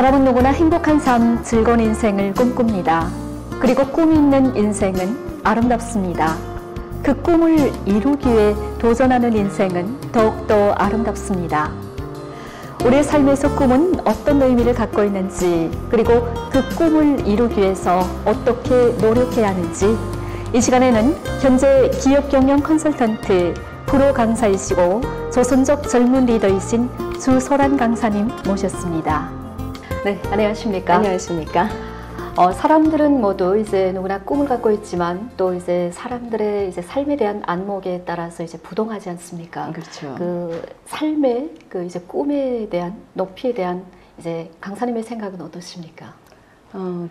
사람은 누구나 행복한 삶, 즐거운 인생을 꿈꿉니다. 그리고 꿈이 있는 인생은 아름답습니다. 그 꿈을 이루기 위해 도전하는 인생은 더욱더 아름답습니다. 우리의 삶에서 꿈은 어떤 의미를 갖고 있는지, 그리고 그 꿈을 이루기 위해서 어떻게 노력해야 하는지, 이 시간에는 현재 기업경영 컨설턴트 프로 강사이시고 조선족 젊은 리더이신 주소란 강사님 모셨습니다. 네, 안녕하십니까? 안녕하십니까? 사람들은 모두 이제 누구나 꿈을 갖고 있지만 또 이제 사람들의 이제 삶에 대한 안목에 따라서 이제 부동하지 않습니까? 그렇죠. 그 삶의 그 이제 꿈에 대한 높이에 대한 이제 강사님의 생각은 어떠십니까?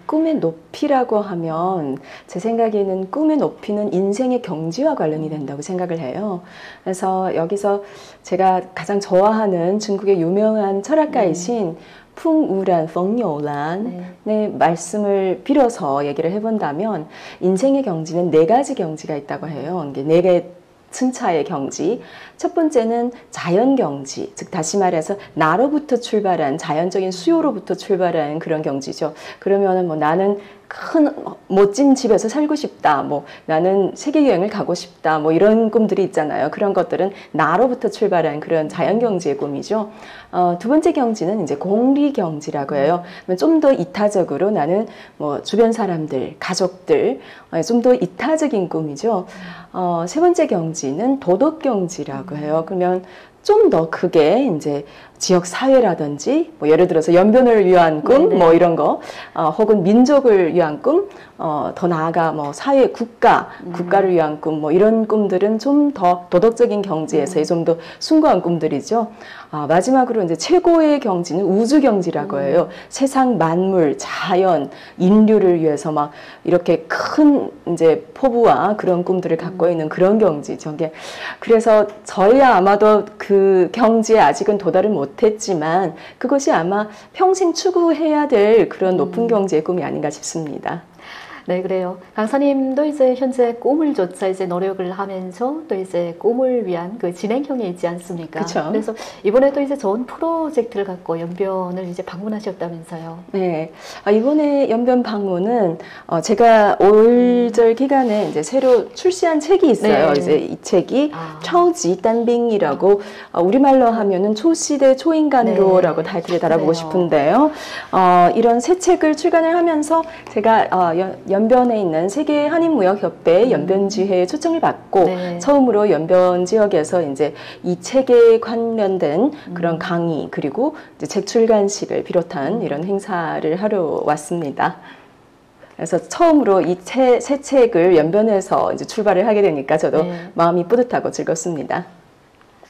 꿈의 높이라고 하면 제 생각에는 꿈의 높이는 인생의 경지와 관련이 된다고 생각을 해요. 그래서 여기서 제가 가장 좋아하는 중국의 유명한 철학가이신 풍우란, 펑요란의 말씀을 빌어서 얘기를 해본다면 인생의 경지는 네 가지 경지가 있다고 해요. 이게 네 개의 층차의 경지. 첫 번째는 자연 경지, 즉 다시 말해서 나로부터 출발한 자연적인 수요로부터 출발한 그런 경지죠. 그러면은 뭐 나는 큰 멋진 집에서 살고 싶다, 뭐 나는 세계 여행을 가고 싶다, 뭐 이런 꿈들이 있잖아요. 그런 것들은 나로부터 출발한 그런 자연 경지의 꿈이죠. 두 번째 경지는 이제 공리 경지라고 해요. 좀 더 이타적으로 나는 뭐 주변 사람들, 가족들, 좀 더 이타적인 꿈이죠. 세 번째 경지는 도덕 경지라고 해요. 그러면 좀 더 크게 이제 지역 사회라든지 뭐 예를 들어서 연변을 위한 꿈, 뭐 이런 거, 혹은 민족을 위한 꿈, 더 나아가 뭐 사회, 국가를 위한 꿈, 뭐 이런 꿈들은 좀 더 도덕적인 경지에서의 좀 더 숭고한 꿈들이죠. 마지막으로 이제 최고의 경지는 우주 경지라고 해요. 세상 만물, 자연, 인류를 위해서 막 이렇게 큰 이제 포부와 그런 꿈들을 갖고 있는 그런 경지죠. 그래서 저희야 아마도 그 경지에 아직은 도달을 못했지만 그것이 아마 평생 추구해야 될 그런 높은 경지의 꿈이 아닌가 싶습니다. 네, 그래요. 강사님도 이제 현재 꿈을 조차 이제 노력을 하면서 또 이제 꿈을 위한 그 진행형에 있지 않습니까? 그쵸. 그래서 이번에도 이제 좋은 프로젝트를 갖고 연변을 이제 방문하셨다면서요. 네. 이번에 연변 방문은 제가 5일절 기간에 이제 새로 출시한 책이 있어요. 네. 이제 이 책이 차오지 딴빙이라고 우리말로 하면은 초시대 초인간으로라고 타이틀을 달아보고 싶은데요. 이런 새 책을 출간을 하면서 제가 연변에 있는 세계 한인무역협회 연변지회에 초청을 받고 처음으로 연변 지역에서 이제 이 책에 관련된 그런 강의 그리고 이제 책 출간식을 비롯한 이런 행사를 하러 왔습니다. 그래서 처음으로 이 새 책을 연변에서 이제 출발을 하게 되니까 저도 마음이 뿌듯하고 즐겁습니다.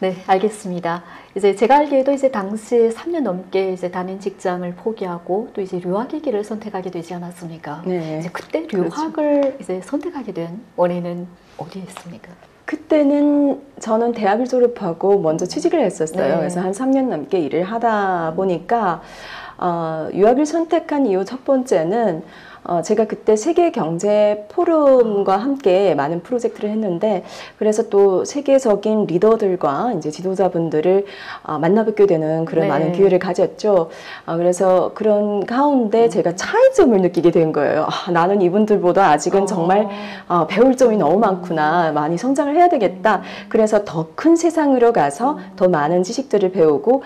네, 알겠습니다. 이제 제가 알기에도 이제 당시 3년 넘게 이제 다닌 직장을 포기하고 또 이제 유학의 길을 선택하게 되지 않았습니까? 네. 이제 그때 유학을 그렇죠. 이제 선택하게 된 원인은 어디에 있습니까? 그때는 저는 대학을 졸업하고 먼저 취직을 했었어요. 네. 그래서 한 3년 넘게 일을 하다 보니까 유학을 선택한 이유 첫 번째는 제가 그때 세계 경제 포럼과 함께 많은 프로젝트를 했는데 그래서 또 세계적인 리더들과 이제 지도자분들을 만나뵙게 되는 그런 많은 기회를 가졌죠. 그래서 그런 가운데 제가 차이점을 느끼게 된 거예요. 나는 이분들보다 아직은 정말 배울 점이 너무 많구나. 많이 성장을 해야 되겠다. 그래서 더 큰 세상으로 가서 더 많은 지식들을 배우고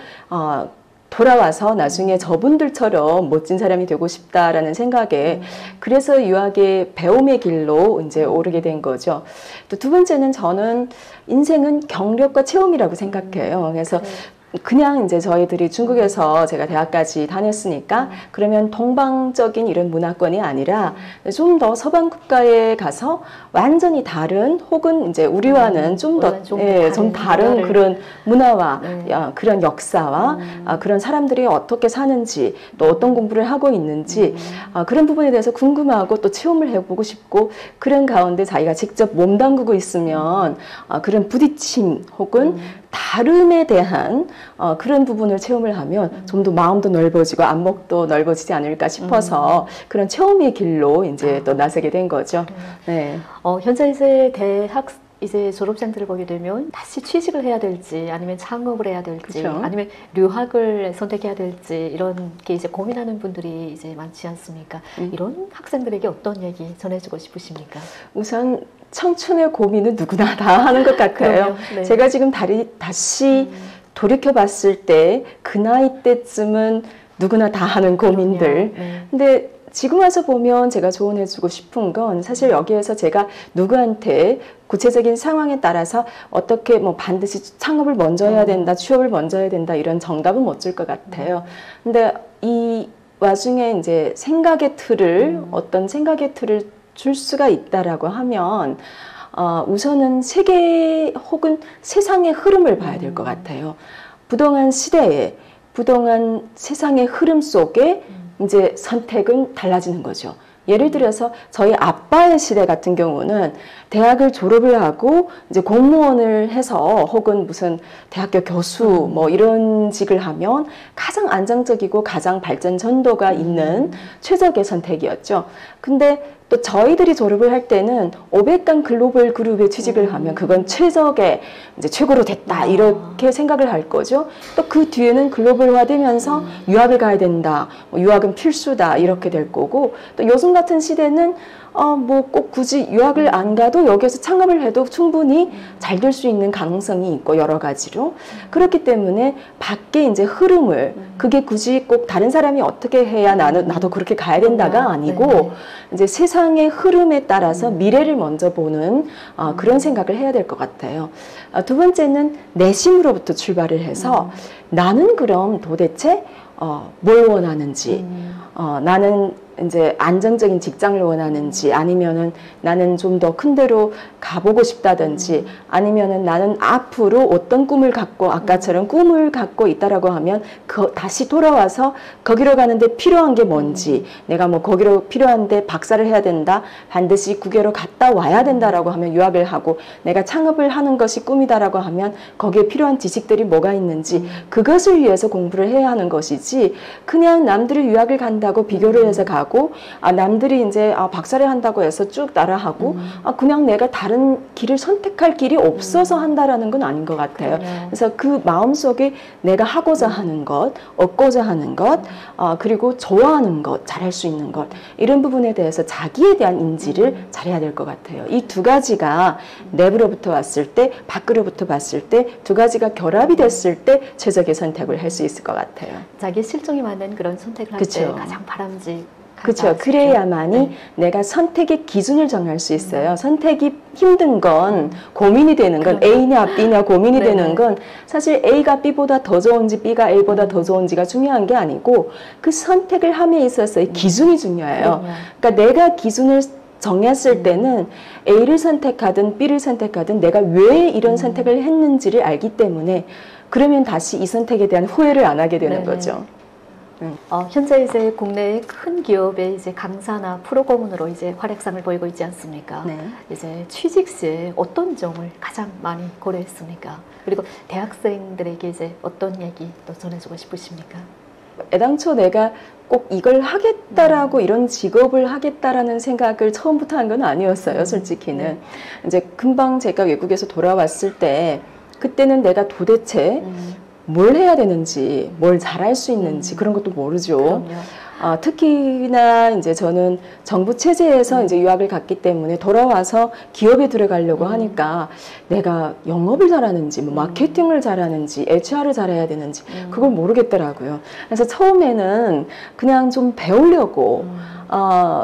돌아와서 나중에 저분들처럼 멋진 사람이 되고 싶다라는 생각에 그래서 유학의 배움의 길로 이제 오르게 된 거죠. 또 두 번째는 저는 인생은 경력과 체험이라고 생각해요. 그래서 그냥 이제 저희들이 중국에서 제가 대학까지 다녔으니까 그러면 동방적인 이런 문화권이 아니라 좀 더 서방 국가에 가서 완전히 다른 혹은 이제 우리와는 좀 다른 그런 문화와 그런 역사와 그런 사람들이 어떻게 사는지 또 어떤 공부를 하고 있는지 그런 부분에 대해서 궁금하고 또 체험을 해보고 싶고 그런 가운데 자기가 직접 몸담그고 있으면 그런 부딪힘 혹은 다름에 대한 그런 부분을 체험을 하면 좀 더 마음도 넓어지고 안목도 넓어지지 않을까 싶어서 그런 체험의 길로 이제 또 나서게 된 거죠. 네. 현재 이제 대학 이제 졸업생들을 보게 되면 다시 취직을 해야 될지 아니면 창업을 해야 될지 그쵸? 아니면 유학을 선택해야 될지 이런 게 이제 고민하는 분들이 이제 많지 않습니까? 이런 학생들에게 어떤 얘기 전해주고 싶으십니까? 우선 청춘의 고민은 누구나 다 하는 것 같아요. 네. 제가 지금 다시 돌이켜봤을 때 그 나이 때쯤은 누구나 다 하는 고민들. 네. 근데 지금 와서 보면 제가 조언해주고 싶은 건 사실 여기에서 제가 누구한테 구체적인 상황에 따라서 어떻게 뭐 반드시 창업을 먼저 해야 된다, 취업을 먼저 해야 된다 이런 정답은 못 줄 것 같아요. 근데 이 와중에 이제 생각의 틀을 어떤 생각의 틀을 줄 수가 있다라고 하면 우선은 세계 혹은 세상의 흐름을 봐야 될 것 같아요. 부동한 시대에 부동한 세상의 흐름 속에 이제 선택은 달라지는 거죠. 예를 들어서 저희 아빠의 시대 같은 경우는 대학을 졸업을 하고 이제 공무원을 해서 혹은 무슨 대학교 교수 뭐 이런 직을 하면 가장 안정적이고 가장 발전 전도가 있는 최적의 선택이었죠. 근데 또 저희들이 졸업을 할 때는 500강 글로벌 그룹에 취직을 하면 그건 최적의 이제 최고로 됐다 이렇게 생각을 할 거죠. 또 그 뒤에는 글로벌화되면서 유학을 가야 된다, 뭐 유학은 필수다 이렇게 될 거고 또 요즘 같은 시대는 뭐 꼭 굳이 유학을 안 가도 여기에서 창업을 해도 충분히 잘 될 수 있는 가능성이 있고 여러 가지로 그렇기 때문에 밖에 이제 흐름을 그게 굳이 꼭 다른 사람이 어떻게 해야 나도 그렇게 가야 된다가 아니고 이제 세상의 흐름에 따라서 미래를 먼저 보는 그런 생각을 해야 될 것 같아요. 두 번째는 내심으로부터 출발을 해서 나는 그럼 도대체 뭘 원하는지 나는 이제 안정적인 직장을 원하는지 아니면은 나는 좀 더 큰 데로 가보고 싶다든지 아니면은 나는 앞으로 어떤 꿈을 갖고 아까처럼 꿈을 갖고 있다라고 하면 다시 돌아와서 거기로 가는데 필요한 게 뭔지 내가 뭐 거기로 필요한데 박사를 해야 된다 반드시 국외로 갔다 와야 된다라고 하면 유학을 하고 내가 창업을 하는 것이 꿈이다라고 하면 거기에 필요한 지식들이 뭐가 있는지 그것을 위해서 공부를 해야 하는 것이지 그냥 남들이 유학을 간다고 비교를 해서 가고 남들이 이제 박사를 한다고 해서 쭉 따라하고 그냥 내가 다른 길을 선택할 길이 없어서 한다라는 건 아닌 것 같아요. 그래서 그 마음속에 내가 하고자 하는 것, 얻고자 하는 것, 그리고 좋아하는 것, 잘할 수 있는 것 이런 부분에 대해서 자기에 대한 인지를 잘해야 될 것 같아요. 이 두 가지가 내부로부터 왔을 때, 밖으로부터 봤을 때 두 가지가 결합이 됐을 때 최적의 선택을 할 수 있을 것 같아요. 자기 실종이 맞는 그런 선택을 할 때 가장 바람직 그렇죠. 그래야만이 내가 선택의 기준을 정할 수 있어요. 선택이 힘든 건 고민이 되는 건 A냐 B냐 고민이 되는 건 사실 A가 B보다 더 좋은지 B가 A보다 더 좋은지가 중요한 게 아니고 그 선택을 함에 있어서의 기준이 중요해요. 그러니까 내가 기준을 정했을 때는 A를 선택하든 B를 선택하든 내가 왜 이런 선택을 했는지를 알기 때문에 그러면 다시 이 선택에 대한 후회를 안 하게 되는 거죠. 현재 이제 국내의 큰 기업의 이제 강사나 프로고문으로 이제 활약상을 보이고 있지 않습니까? 이제 취직 시에 어떤 점을 가장 많이 고려했습니까? 그리고 대학생들에게 이제 어떤 얘기 또 전해주고 싶으십니까? 애당초 내가 꼭 이걸 하겠다라고 이런 직업을 하겠다라는 생각을 처음부터 한 건 아니었어요, 솔직히는. 이제 금방 제가 외국에서 돌아왔을 때 그때는 내가 도대체 뭘 해야 되는지, 뭘 잘할 수 있는지 그런 것도 모르죠. 특히나 이제 저는 정부 체제에서 이제 유학을 갔기 때문에 돌아와서 기업에 들어가려고 하니까 내가 영업을 잘하는지, 뭐 마케팅을 잘하는지, HR을 잘해야 되는지 그걸 모르겠더라고요. 그래서 처음에는 그냥 좀 배우려고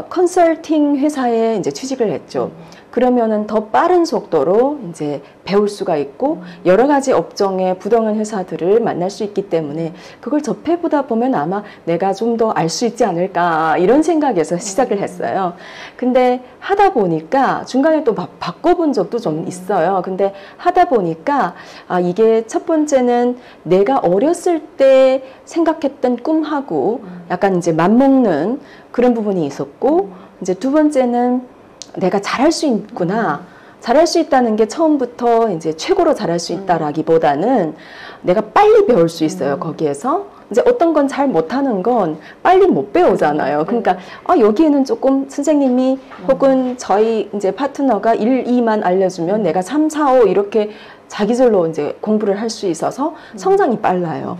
컨설팅 회사에 이제 취직을 했죠. 그러면은 더 빠른 속도로 이제 배울 수가 있고 여러 가지 업종의 부동한 회사들을 만날 수 있기 때문에 그걸 접해보다 보면 아마 내가 좀 더 알 수 있지 않을까 이런 생각에서 시작을 했어요. 근데 하다 보니까 중간에 또 바꿔본 적도 좀 있어요. 근데 하다 보니까 이게 첫 번째는 내가 어렸을 때 생각했던 꿈하고 약간 이제 맞먹는 그런 부분이 있었고 이제 두 번째는 내가 잘할 수 있구나. 잘할 수 있다는 게 처음부터 이제 최고로 잘할 수 있다라기보다는 내가 빨리 배울 수 있어요. 거기에서 이제 어떤 건 잘 못하는 건 빨리 못 배우잖아요. 그러니까 여기에는 조금 선생님이 혹은 저희 이제 파트너가 1, 2만 알려주면 내가 3, 4, 5 이렇게 자기절로 이제 공부를 할 수 있어서 성장이 빨라요.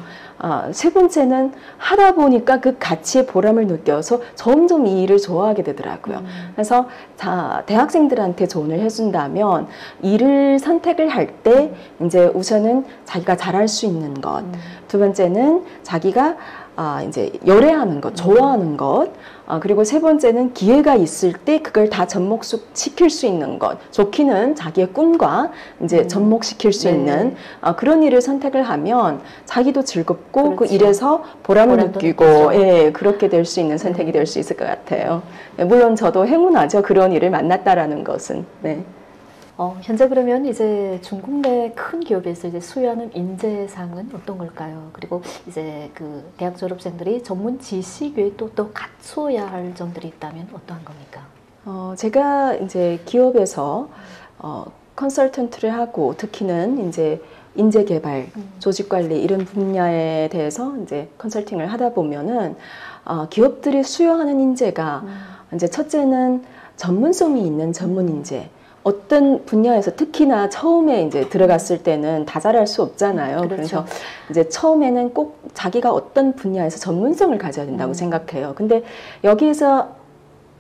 세 번째는 하다 보니까 그 가치의 보람을 느껴서 점점 이 일을 좋아하게 되더라고요. 그래서 대학생들한테 조언을 해준다면 일을 선택을 할 때 이제 우선은 자기가 잘할 수 있는 것, 두 번째는 자기가 이제 열애하는 것, 좋아하는 것, 그리고 세 번째는 기회가 있을 때 그걸 다 접목시킬 수 있는 것. 좋기는 자기의 꿈과 이제 접목시킬 수 있는 그런 일을 선택을 하면 자기도 즐겁고 그 일에서 보람을 느끼고 예, 그렇게 될 수 있는 선택이 될 수 있을 것 같아요. 물론 저도 행운하죠. 그런 일을 만났다라는 것은. 네. 현재 그러면 이제 중국 내 큰 기업에서 이제 수여하는 인재상은 어떤 걸까요? 그리고 이제 그 대학 졸업생들이 전문 지식 외에 또 갖춰야 할 점들이 있다면 어떠한 겁니까? 제가 이제 기업에서 컨설턴트를 하고 특히는 이제 인재 개발, 조직 관리 이런 분야에 대해서 이제 컨설팅을 하다 보면은 기업들이 수요하는 인재가 이제 첫째는 전문성이 있는 전문 인재. 어떤 분야에서 특히나 처음에 이제 들어갔을 때는 다 잘할 수 없잖아요. 그렇죠. 그래서 이제 처음에는 꼭 자기가 어떤 분야에서 전문성을 가져야 된다고 생각해요. 근데 여기에서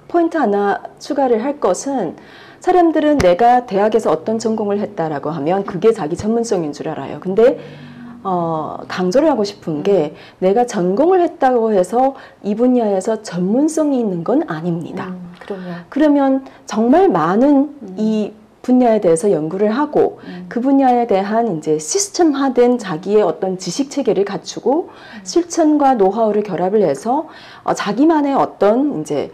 포인트 하나 추가를 할 것은 사람들은 내가 대학에서 어떤 전공을 했다라고 하면 그게 자기 전문성인 줄 알아요. 근데 강조를 하고 싶은 게 내가 전공을 했다고 해서 이 분야에서 전문성이 있는 건 아닙니다. 그러면 정말 많은 이 분야에 대해서 연구를 하고 그 분야에 대한 이제 시스템화된 자기의 어떤 지식 체계를 갖추고 실천과 노하우를 결합을 해서 자기만의 어떤 이제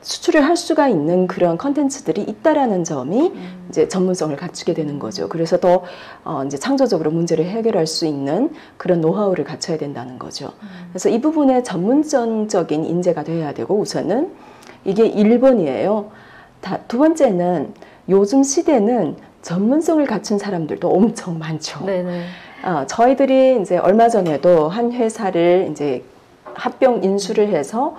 수출을 할 수가 있는 그런 컨텐츠들이 있다라는 점이 이제 전문성을 갖추게 되는 거죠. 그래서 더 이제 창조적으로 문제를 해결할 수 있는 그런 노하우를 갖춰야 된다는 거죠. 그래서 이 부분에 전문적인 인재가 되어야 되고 우선은 이게 1번이에요. 두 번째는 요즘 시대는 전문성을 갖춘 사람들도 엄청 많죠. 네네. 저희들이 이제 얼마 전에도 한 회사를 이제 합병 인수를 해서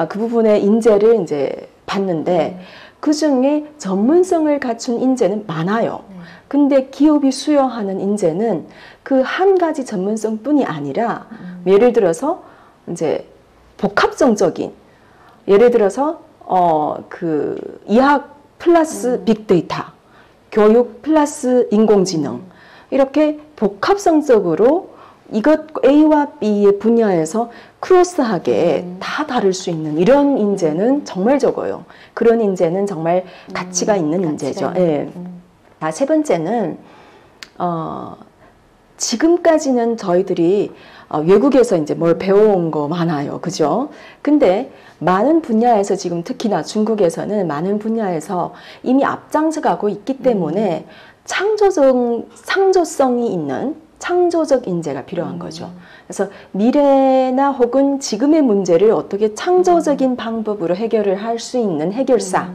그 부분의 인재를 이제 봤는데 그 중에 전문성을 갖춘 인재는 많아요. 근데 기업이 수요하는 인재는 그 한 가지 전문성뿐이 아니라 예를 들어서 이제 복합성적인 예를 들어서 그 의학 플러스 빅데이터, 교육 플러스 인공지능 이렇게 복합성적으로 이것 A와 B의 분야에서 크로스하게 다 다룰 수 있는 이런 인재는 정말 적어요. 그런 인재는 정말 가치가 있는 인재죠. 예. 세 번째는 지금까지는 저희들이 외국에서 이제 뭘 배워온 거 많아요. 그죠? 근데 많은 분야에서 지금 특히나 중국에서는 많은 분야에서 이미 앞장서가고 있기 때문에 창조성이 있는 창조적 인재가 필요한 거죠. 그래서 미래나 혹은 지금의 문제를 어떻게 창조적인 방법으로 해결을 할 수 있는 해결사,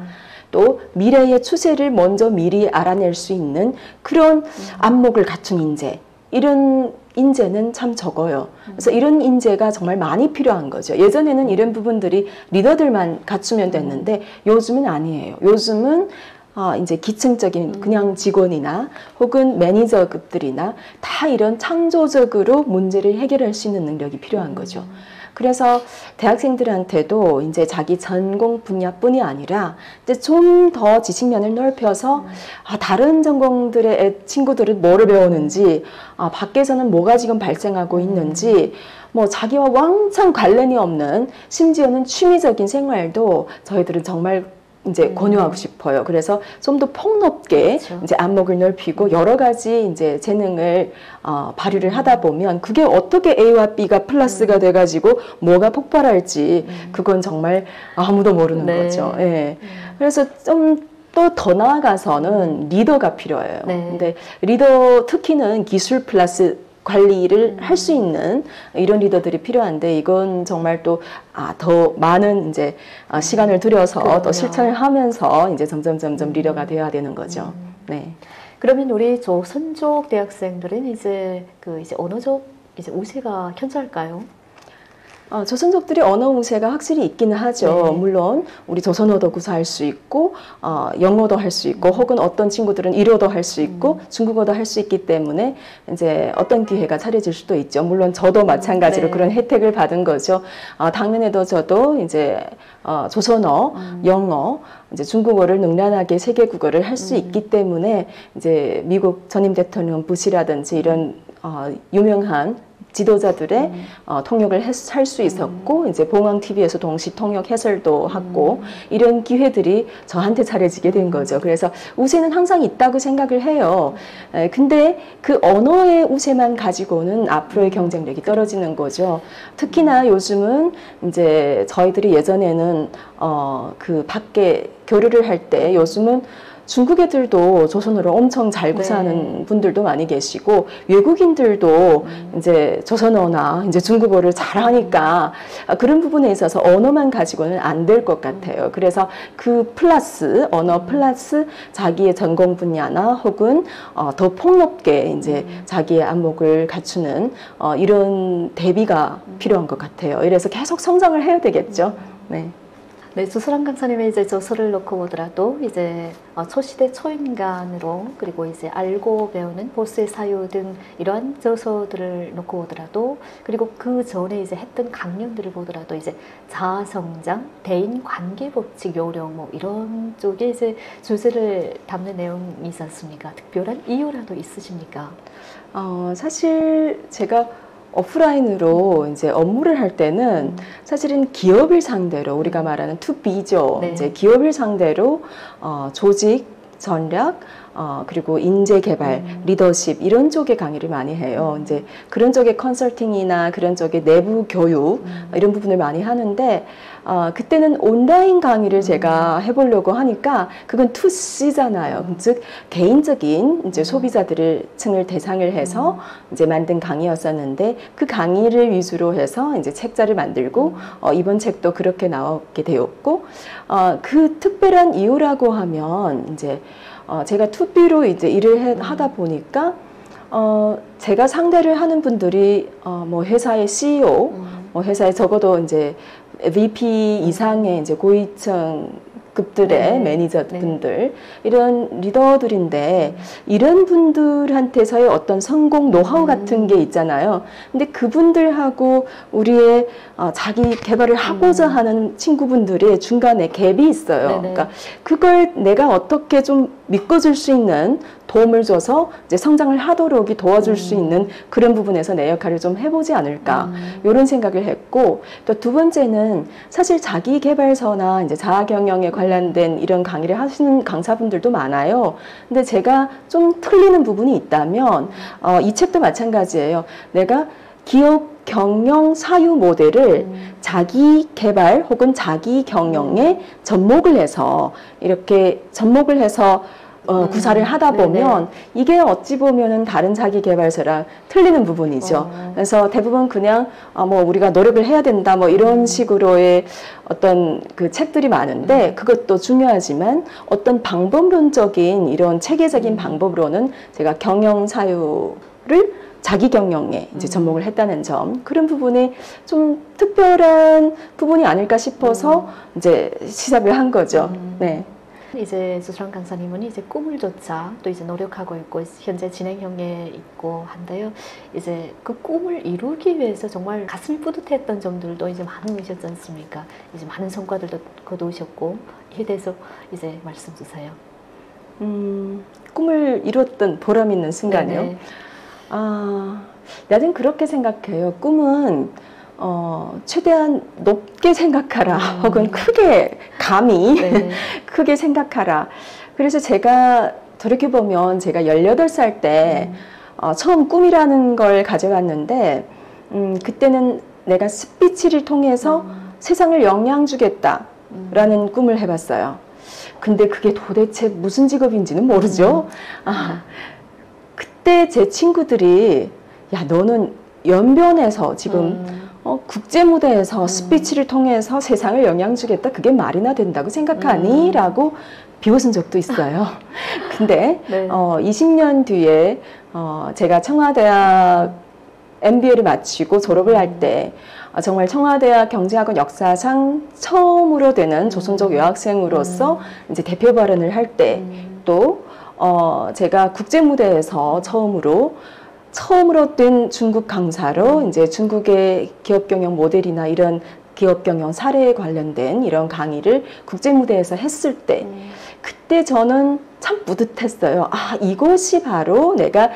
또 미래의 추세를 먼저 미리 알아낼 수 있는 그런 안목을 갖춘 인재, 이런 인재는 참 적어요. 그래서 이런 인재가 정말 많이 필요한 거죠. 예전에는 이런 부분들이 리더들만 갖추면 됐는데 요즘은 아니에요. 요즘은 이제 기층적인 그냥 직원이나 혹은 매니저급들이나 다 이런 창조적으로 문제를 해결할 수 있는 능력이 필요한 거죠. 그래서 대학생들한테도 이제 자기 전공 분야뿐이 아니라 이제 좀 더 지식면을 넓혀서 다른 전공들의 친구들은 뭐를 배우는지, 밖에서는 뭐가 지금 발생하고 있는지, 뭐 자기와 왕창 관련이 없는 심지어는 취미적인 생활도 저희들은 정말 이제 권유하고 싶어요. 그래서 좀 더 폭넓게 그렇죠. 이제 안목을 넓히고 여러 가지 이제 재능을 발휘를 하다 보면 그게 어떻게 A와 B가 플러스가 돼가지고 뭐가 폭발할지 그건 정말 아무도 모르는 거죠. 예. 그래서 좀 또 더 나아가서는 리더가 필요해요. 근데 리더 특히는 기술 플러스 관리를 할 수 있는 이런 리더들이 필요한데 이건 정말 또 더 많은 이제 시간을 들여서 또 실천을 하면서 이제 점점 리더가 되어야 되는 거죠. 네. 그러면 우리 조선족 대학생들은 이제 이제 어느 쪽 이제 우세가 현저할까요? 조선족들이 언어 우세가 확실히 있기는 하죠. 네. 물론 우리 조선어도 구사할 수 있고 영어도 할 수 있고 혹은 어떤 친구들은 일어도 할 수 있고 중국어도 할 수 있기 때문에 이제 어떤 기회가 차려질 수도 있죠. 물론 저도 마찬가지로 네. 그런 혜택을 받은 거죠. 당면에도 저도 이제 조선어, 영어, 이제 중국어를 능란하게 세계 국어를 할 수 있기 때문에 이제 미국 전임 대통령 부시라든지 이런 유명한 지도자들의 통역을 할 수 있었고 이제 봉황 TV에서 동시 통역 해설도 하고 이런 기회들이 저한테 차려지게 된 거죠. 그래서 우세는 항상 있다고 생각을 해요. 근데 그 언어의 우세만 가지고는 앞으로의 경쟁력이 떨어지는 거죠. 특히나 요즘은 이제 저희들이 예전에는 그 밖에 교류를 할 때 요즘은 중국 애들도 조선어를 엄청 잘 구사하는 네. 분들도 많이 계시고 외국인들도 이제 조선어나 이제 중국어를 잘하니까 그런 부분에 있어서 언어만 가지고는 안 될 것 같아요. 그래서 그 플러스 언어 플러스 자기의 전공 분야나 혹은 더 폭넓게 이제 자기의 안목을 갖추는 이런 대비가 필요한 것 같아요. 이래서 계속 성장을 해야 되겠죠. 네. 네, 주소랑 강사님의 이제 저서를 놓고 보더라도 이제 초시대 초인간으로 그리고 이제 알고 배우는 보스의 사유 등 이러한 저서들을 놓고 보더라도 그리고 그 전에 이제 했던 강연들을 보더라도 이제 자아성장, 대인 관계 법칙 요령 뭐 이런 쪽에 이제 주제를 담는 내용이 있지 않습니까? 특별한 이유라도 있으십니까? 사실 제가 오프라인으로 이제 업무를 할 때는 사실은 기업을 상대로 우리가 말하는 투비죠. 네. 이제 기업을 상대로 조직, 전략, 그리고 인재 개발, 리더십 이런 쪽의 강의를 많이 해요. 이제 그런 쪽의 컨설팅이나 그런 쪽의 내부 교육 이런 부분을 많이 하는데 그때는 온라인 강의를 제가 해보려고 하니까 그건 2C잖아요. 즉 개인적인 이제 소비자들을 층을 대상을 해서 이제 만든 강의였었는데 그 강의를 위주로 해서 이제 책자를 만들고 이번 책도 그렇게 나오게 되었고 그 특별한 이유라고 하면 이제 제가 2B로 이제 일을 하다 보니까 제가 상대를 하는 분들이 뭐 회사의 CEO, 뭐 회사에 적어도 이제 VP 이상의 이제 고위층 급들의 매니저분들 이런 리더들인데 이런 분들한테서의 어떤 성공 노하우 같은 게 있잖아요. 근데 그분들하고 우리의 자기 개발을 하고자 하는 친구분들의 중간에 갭이 있어요. 그러니까 그걸 내가 어떻게 좀 믿어줄 수 있는 도움을 줘서 이제 성장을 하도록 도와줄 수 있는 그런 부분에서 내 역할을 좀 해보지 않을까 이런 생각을 했고 또 두 번째는 사실 자기 개발서나 이제 자아 경영에 관련된 이런 강의를 하시는 강사분들도 많아요. 근데 제가 좀 틀리는 부분이 있다면 이 책도 마찬가지예요. 내가 기업 경영 사유 모델을 자기 개발 혹은 자기 경영에 접목을 해서 이렇게 접목을 해서 구사를 하다 보면 이게 어찌 보면은 다른 자기 개발서랑 틀리는 부분이죠. 그래서 대부분 그냥 뭐 우리가 노력을 해야 된다 뭐 이런 식으로의 어떤 그 책들이 많은데 그것도 중요하지만 어떤 방법론적인 이런 체계적인 방법으로는 제가 경영 사유를 자기 경영에 이제 접목을 했다는 점 그런 부분이 좀 특별한 부분이 아닐까 싶어서 이제 시작을 한 거죠. 네. 이제 주수랑 강사님은 이제 꿈을 쫓아 또 이제 노력하고 있고 현재 진행형에 있고 한데요. 이제 그 꿈을 이루기 위해서 정말 가슴이 뿌듯했던 점들도 이제 많으셨지 않습니까? 이제 많은 성과들도 거두셨고 이에 대해서 이제 말씀 주세요. 꿈을 이뤘던 보람 있는 순간이요. 네네. 나는 그렇게 생각해요. 꿈은 최대한 높게 생각하라 혹은 크게 감히 크게 생각하라. 그래서 제가 돌이켜보면 제가 18살 때 처음 꿈이라는 걸 가져왔는데 그때는 내가 스피치를 통해서 세상을 영향 주겠다 라는 꿈을 해봤어요. 근데 그게 도대체 무슨 직업인지는 모르죠. 그때 제 친구들이 야 너는 연변에서 지금 국제 무대에서 스피치를 통해서 세상을 영향 주겠다 그게 말이나 된다고 생각하니? 라고 비웃은 적도 있어요. 근데 20년 뒤에 제가 청와대학 MBA를 마치고 졸업을 할 때 정말 청와대학 경제학원 역사상 처음으로 되는 조선족 여학생으로서 이제 대표 발언을 할 때 또 제가 국제 무대에서 처음으로 된 중국 강사로 이제 중국의 기업 경영 모델이나 이런 기업 경영 사례에 관련된 이런 강의를 국제 무대에서 했을 때 그때 저는 참 뿌듯했어요. 아, 이것이 바로 내가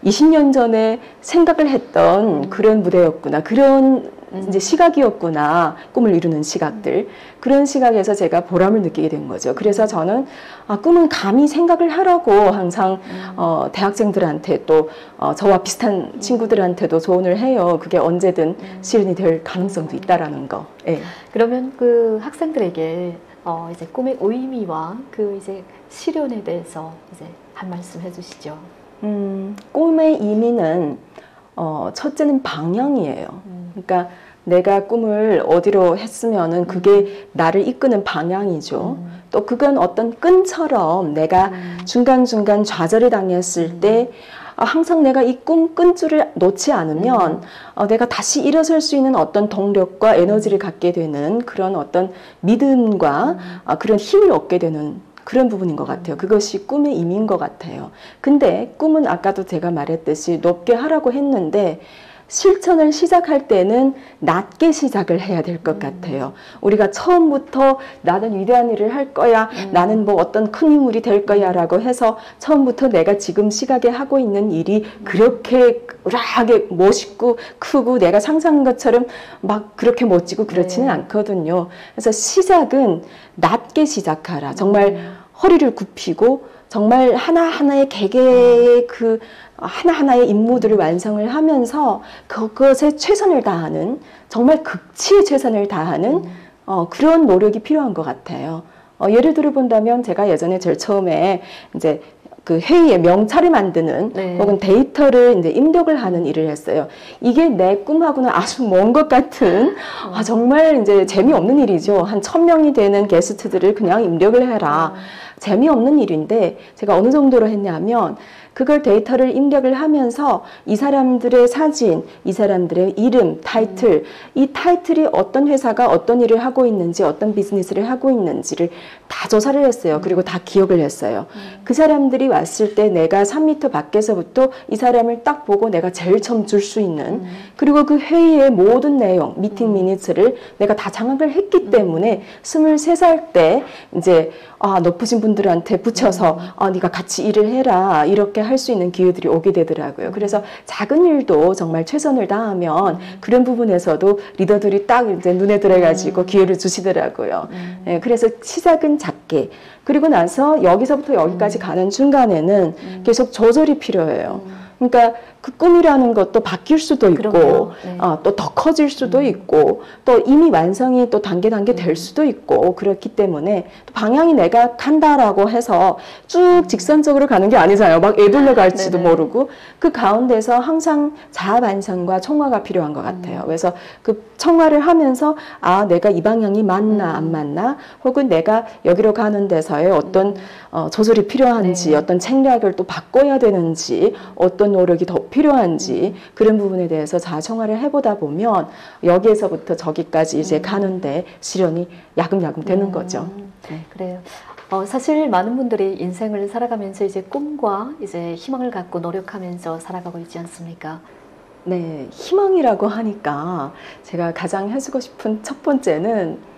20년 전에 생각을 했던 그런 무대였구나. 그런 이제 시각이었구나. 꿈을 이루는 시각들. 그런 시각에서 제가 보람을 느끼게 된 거죠. 그래서 저는 꿈은 감히 생각을 하라고 항상 대학생들한테 또 저와 비슷한 친구들한테도 조언을 해요. 그게 언제든 실현이 될 가능성도 있다라는 거. 예. 그러면 그 학생들에게 이제 꿈의 의미와 그 이제 실현에 대해서 이제 한 말씀 해주시죠. 꿈의 의미는 첫째는 방향이에요. 그러니까 내가 꿈을 어디로 했으면은 그게 나를 이끄는 방향이죠. 또 그건 어떤 끈처럼 내가 중간중간 좌절을 당했을 때 항상 내가 이 꿈 끈줄을 놓지 않으면 내가 다시 일어설 수 있는 어떤 동력과 에너지를 갖게 되는 그런 어떤 믿음과 그런 힘을 얻게 되는 그런 부분인 것 같아요. 그것이 꿈의 의미인 것 같아요. 근데 꿈은 아까도 제가 말했듯이 높게 하라고 했는데 실천을 시작할 때는 낮게 시작을 해야 될 것 같아요. 우리가 처음부터 나는 위대한 일을 할 거야, 나는 뭐 어떤 큰 인물이 될 거야 라고 해서 처음부터 내가 지금 시각에 하고 있는 일이 그렇게 우라하게 멋있고 크고 내가 상상한 것처럼 막 그렇게 멋지고 그렇지는 않거든요. 그래서 시작은 낮게 시작하라. 정말 허리를 굽히고 정말 하나하나의 개개의 그 하나하나의 임무들을 완성을 하면서 그것에 최선을 다하는 정말 극치의 최선을 다하는 그런 노력이 필요한 것 같아요. 예를 들어 본다면 제가 예전에 제일 처음에 이제 그 회의에 명찰을 만드는 혹은 데이터를 이제 입력을 하는 일을 했어요. 이게 내 꿈하고는 아주 먼 것 같은 정말 이제 재미없는 일이죠. 한 1000명이 되는 게스트들을 그냥 입력을 해라. 재미없는 일인데 제가 어느 정도로 했냐면 그걸 데이터를 입력을 하면서 이 사람들의 사진, 이 사람들의 이름, 타이틀, 이 타이틀이 어떤 회사가 어떤 일을 하고 있는지, 어떤 비즈니스를 하고 있는지를 다 조사를 했어요. 그리고 다 기억을 했어요. 그 사람들이 왔을 때 내가 3m 밖에서부터 이 사람을 딱 보고 내가 제일 처음 줄 수 있는 그리고 그 회의의 모든 내용, 미팅 미니츠를 내가 다 장악을 했기 때문에 23살 때 이제 높으신 분들한테 붙여서 네가 같이 일을 해라 이렇게 할 수 있는 기회들이 오게 되더라고요. 그래서 작은 일도 정말 최선을 다하면 그런 부분에서도 리더들이 딱 이제 눈에 들어가지고 기회를 주시더라고요. 네, 그래서 시작은 작게 그리고 나서 여기서부터 여기까지 가는 중간에는 계속 조절이 필요해요. 그러니까 그 꿈이라는 것도 바뀔 수도 있고 네. 또 더 커질 수도 있고 또 이미 완성이 또 단계 될 수도 있고 그렇기 때문에 또 방향이 내가 간다라고 해서 쭉 직선적으로 가는 게 아니잖아요. 막 애들러 갈지도 모르고 그 가운데서 항상 자아 반성과 청화가 필요한 것 같아요. 그래서 그 청화를 하면서 내가 이 방향이 맞나 안 맞나 혹은 내가 여기로 가는 데서의 어떤 조절이 필요한지 어떤 책략을 또 바꿔야 되는지 어떤 노력이 더 필요한지 그런 부분에 대해서 자아청화를 해보다 보면 여기에서부터 저기까지 이제 가는데 실현이 야금야금 되는 거죠. 네, 그래요. 사실 많은 분들이 인생을 살아가면서 이제 꿈과 이제 희망을 갖고 노력하면서 살아가고 있지 않습니까? 네, 희망이라고 하니까 제가 가장 해주고 싶은 첫 번째는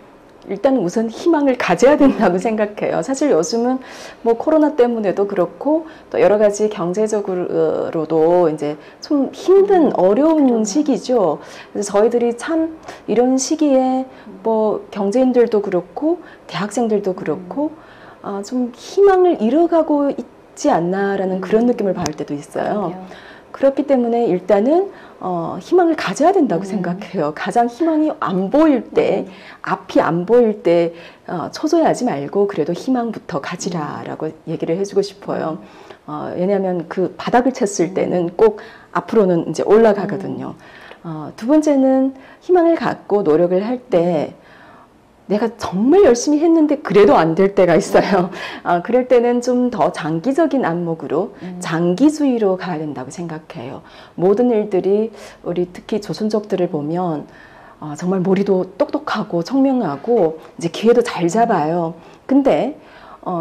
일단 우선 희망을 가져야 된다고 생각해요. 사실 요즘은 뭐 코로나 때문에도 그렇고 또 여러 가지 경제적으로도 이제 좀 힘든 어려운 시기죠. 그래서 저희들이 참 이런 시기에 뭐 경제인들도 그렇고 대학생들도 그렇고 좀 희망을 잃어가고 있지 않나라는 그런 느낌을 받을 때도 있어요. 그렇기 때문에 일단은 희망을 가져야 된다고 생각해요. 가장 희망이 안 보일 때, 앞이 안 보일 때 초조해하지 말고 그래도 희망부터 가지라라고 얘기를 해주고 싶어요. 왜냐하면 그 바닥을 쳤을 때는 꼭 앞으로는 이제 올라가거든요. 두 번째는 희망을 갖고 노력을 할 때 내가 정말 열심히 했는데 그래도 안 될 때가 있어요. 그럴 때는 좀 더 장기적인 안목으로 장기주의로 가야 된다고 생각해요. 모든 일들이 우리 특히 조선족들을 보면 정말 머리도 똑똑하고 청명하고 이제 기회도 잘 잡아요. 근데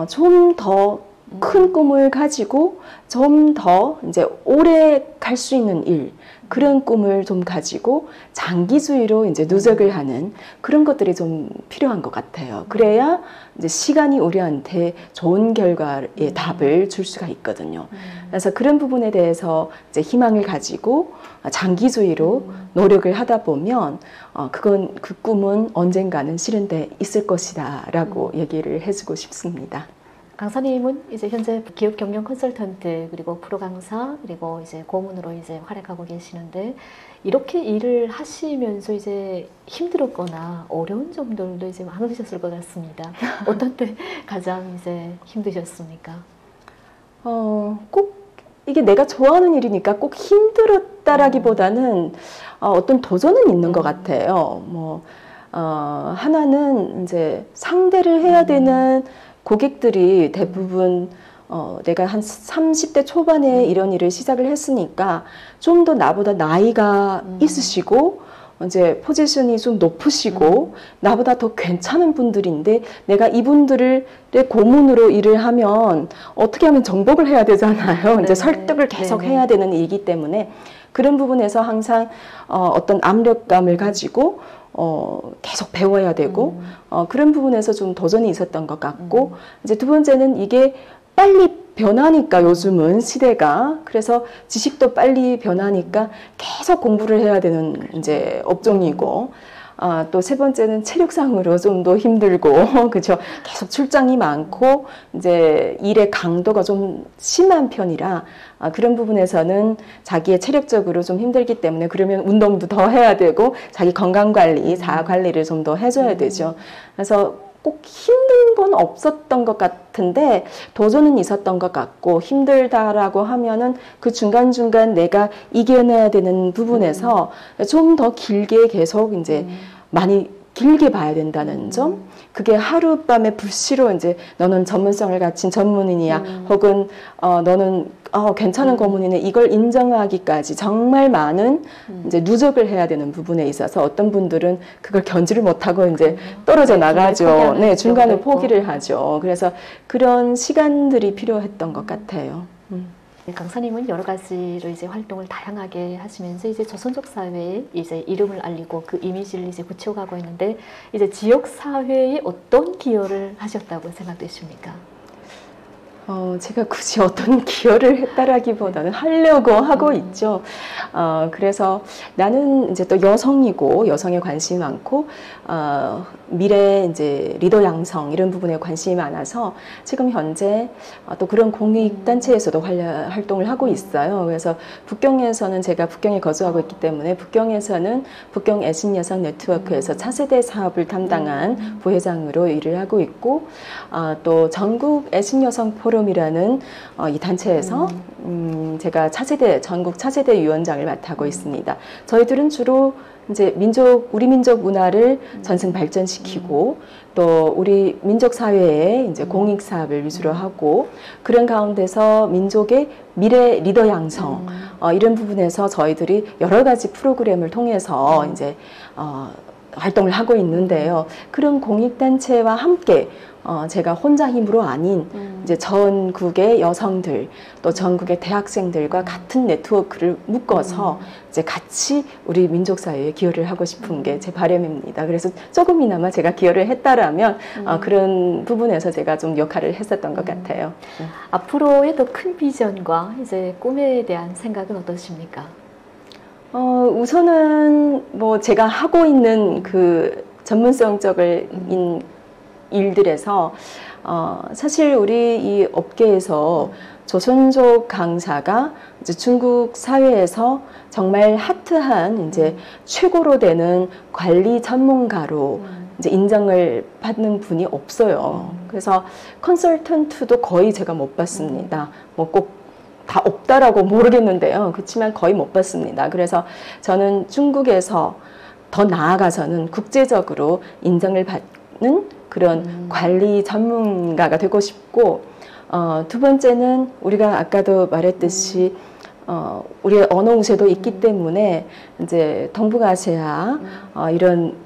좀 더 큰 꿈을 가지고 좀 더 이제 오래 갈 수 있는 일, 그런 꿈을 좀 가지고 장기주의로 이제 누적을 하는 그런 것들이 좀 필요한 것 같아요. 그래야 이제 시간이 우리한테 좋은 결과의 답을 줄 수가 있거든요. 그래서 그런 부분에 대해서 이제 희망을 가지고 장기주의로 노력을 하다 보면 그 꿈은 언젠가는 실현돼 있을 것이다라고 얘기를 해주고 싶습니다. 강사님은 이제 현재 기업 경영 컨설턴트 그리고 프로 강사 그리고 이제 고문으로 이제 활약하고 계시는데 이렇게 일을 하시면서 이제 힘들었거나 어려운 점들도 이제 많으셨을 것 같습니다. 어떤 때 가장 이제 힘드셨습니까? 꼭 이게 내가 좋아하는 일이니까 꼭 힘들었다라기보다는 어떤 도전은 있는 것 같아요. 하나는 이제 상대를 해야 되는 고객들이 대부분 내가 한 30대 초반에 이런 일을 시작을 했으니까 좀 더 나보다 나이가 있으시고 이제 포지션이 좀 높으시고 나보다 더 괜찮은 분들인데 내가 이분들의 고문으로 일을 하면 어떻게 하면 정복을 해야 되잖아요. 이제 설득을 계속 해야 되는 일이기 때문에 그런 부분에서 항상 어떤 압력감을 가지고 계속 배워야 되고 그런 부분에서 좀 도전이 있었던 것 같고 이제 두 번째는 이게 빨리 변하니까 요즘은 시대가 그래서 지식도 빨리 변하니까 계속 공부를 해야 되는 이제 업종이고 또 세 번째는 체력상으로 좀 더 힘들고 그렇죠. 계속 출장이 많고 이제 일의 강도가 좀 심한 편이라 그런 부분에서는 자기의 체력적으로 좀 힘들기 때문에 그러면 운동도 더 해야 되고 자기 건강 관리, 자아 관리를 좀 더 해줘야 되죠. 그래서 꼭 힘든 건 없었던 것 같은데 도전은 있었던 것 같고 힘들다라고 하면은 그 중간중간 내가 이겨내야 되는 부분에서 좀 더 길게 계속 이제 많이 길게 봐야 된다는 점, 그게 하룻밤에 불시로 이제 너는 전문성을 갖춘 전문인이야 혹은 너는 괜찮은 고문이네 이걸 인정하기까지 정말 많은 이제 누적을 해야 되는 부분에 있어서 어떤 분들은 그걸 견지를 못하고 이제 떨어져 나가죠. 네, 중간에 포기를 하죠. 그래서 그런 시간들이 필요했던 것 같아요. 강사님은 여러 가지로 이제 활동을 다양하게 하시면서 이제 조선족 사회에 이제 이름을 알리고 그 이미지를 이제 굳혀가고 있는데 이제 지역 사회에 어떤 기여를 하셨다고 생각되십니까? 제가 굳이 어떤 기여를 했다라기보다는 하려고 하고 있죠. 그래서 나는 이제 또 여성이고 여성에 관심이 많고 미래 이제 리더 양성 이런 부분에 관심이 많아서 지금 현재 또 그런 공익단체에서도 활동을 하고 있어요. 그래서 북경에서는 제가 북경에 거주하고 있기 때문에 북경에서는 북경 애신 여성 네트워크에서 차세대 사업을 담당한 부회장으로 일을 하고 있고 또 전국 애신 여성 포럼이라는 이 단체에서 제가 전국 차세대 위원장을 맡고 있습니다. 저희들은 주로 이제 우리 민족 문화를 전승 발전시키고 또 우리 민족 사회에 이제 공익 사업을 위주로 하고 그런 가운데서 민족의 미래 리더 양성 이런 부분에서 저희들이 여러 가지 프로그램을 통해서 이제 활동을 하고 있는데요. 그런 공익단체와 함께 제가 혼자 힘으로 아닌 이제 전국의 여성들 또 전국의 대학생들과 같은 네트워크를 묶어서 이제 같이 우리 민족 사회에 기여를 하고 싶은 게 제 바람입니다. 그래서 조금이나마 제가 기여를 했다라면 그런 부분에서 제가 좀 역할을 했었던 것 같아요. 앞으로의 더 큰 비전과 이제 꿈에 대한 생각은 어떠십니까? 우선은 뭐 제가 하고 있는 그 전문성적인 일들에서 사실 우리 이 업계에서 조선족 강사가 이제 중국 사회에서 정말 핫한 이제 최고로 되는 관리 전문가로 이제 인정을 받는 분이 없어요. 그래서 컨설턴트도 거의 제가 못 봤습니다. 뭐 꼭 다 없다라고 모르겠는데요. 그렇지만 거의 못 봤습니다. 그래서 저는 중국에서 더 나아가서는 국제적으로 인정을 받는 그런 관리 전문가가 되고 싶고 두 번째는 우리가 아까도 말했듯이 우리의 언어 우세도 있기 때문에 이제 동북아시아 이런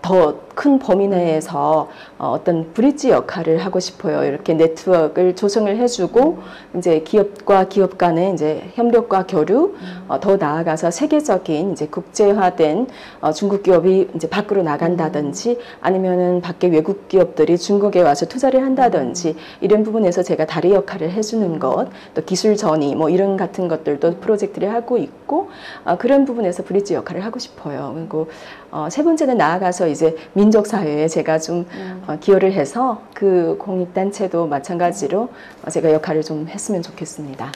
더 큰 범위 내에서 어떤 브릿지 역할을 하고 싶어요. 이렇게 네트워크를 조성을 해주고 이제 기업과 기업 간의 이제 협력과 교류, 더 나아가서 세계적인 이제 국제화된 중국 기업이 이제 밖으로 나간다든지 아니면은 밖에 외국 기업들이 중국에 와서 투자를 한다든지 이런 부분에서 제가 다리 역할을 해주는 것, 또 기술 전이 뭐 이런 같은 것들도 프로젝트를 하고 있고 그런 부분에서 브릿지 역할을 하고 싶어요. 그리고 세 번째는 나아가서 이제 민족 사회에 제가 좀 기여를 해서 그 공익단체도 마찬가지로 제가 역할을 좀 했으면 좋겠습니다.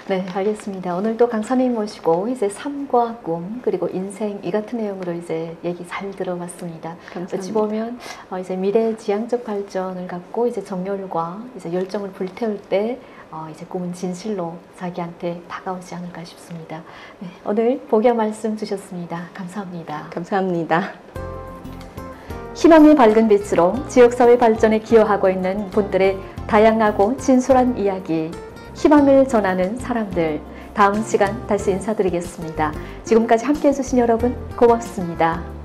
네, 알겠습니다. 오늘도 강사님 모시고 이제 삶과 꿈 그리고 인생 이 같은 내용으로 이제 얘기 잘 들어봤습니다. 감사합니다. 어찌 보면 이제 미래 지향적 발전을 갖고 이제 정열과 이제 열정을 불태울 때 이제 꿈은 진실로 자기한테 다가오지 않을까 싶습니다. 네, 오늘 복의 말씀 주셨습니다. 감사합니다. 감사합니다. 희망의 밝은 빛으로 지역사회 발전에 기여하고 있는 분들의 다양하고 진솔한 이야기, 희망을 전하는 사람들, 다음 시간 다시 인사드리겠습니다. 지금까지 함께해 주신 여러분 고맙습니다.